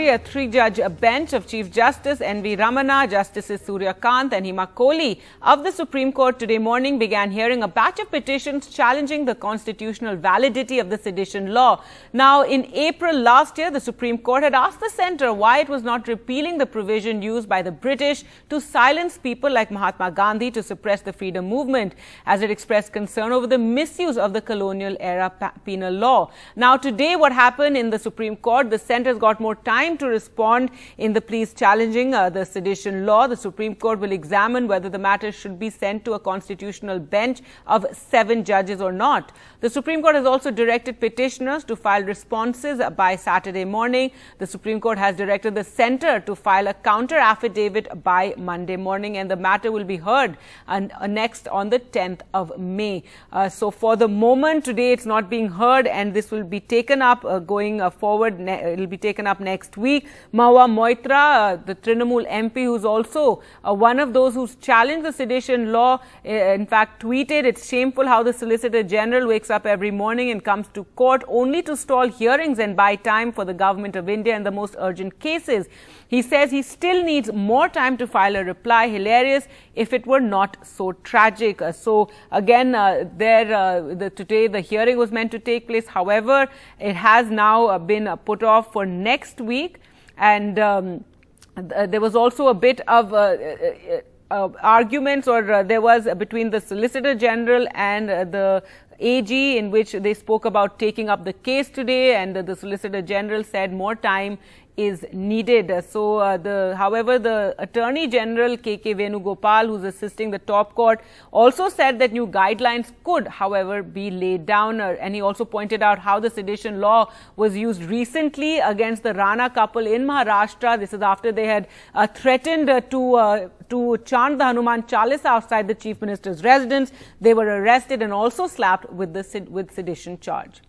Today, a three-judge bench of Chief Justice N.V. Ramana, Justices Surya Kant and Hima Kohli of the Supreme Court today morning began hearing a batch of petitions challenging the constitutional validity of the sedition law. Now, in April last year, the Supreme Court had asked the centre why it was not repealing the provision used by the British to silence people like Mahatma Gandhi to suppress the freedom movement, as it expressed concern over the misuse of the colonial-era penal law. Now, today, what happened in the Supreme Court, the centre has got more time to respond in the pleas challenging the sedition law. The Supreme Court will examine whether the matter should be sent to a constitutional bench of 7 judges or not. The Supreme Court has also directed petitioners to file responses by Saturday morning. The Supreme Court has directed the centre to file a counter-affidavit by Monday morning, and the matter will be heard next on the 10th of May. So for the moment, today it's not being heard, and this will be taken up going forward. It will be taken up next week. Mahua Moitra, the Trinamool MP, who's also one of those who's challenged the sedition law, in fact tweeted, "It's shameful how the Solicitor General wakes up every morning and comes to court only to stall hearings and buy time for the government of India in the most urgent cases." He says he still needs more time to file a reply. Hilarious if it were not so tragic. So again, today the hearing was meant to take place. However, it has now been put off for next week, and there was also a bit of arguments, or there was between the Solicitor General and the AG, in which they spoke about taking up the case today, and the Solicitor General said more time is needed. So, however, the Attorney General K.K. Venugopal, who's assisting the top court, also said that new guidelines could, however, be laid down. And he also pointed out how the sedition law was used recently against the Rana couple in Maharashtra. This is after they had threatened to chant the Hanuman Chalisa outside the Chief Minister's residence. They were arrested and also slapped with sedition charge.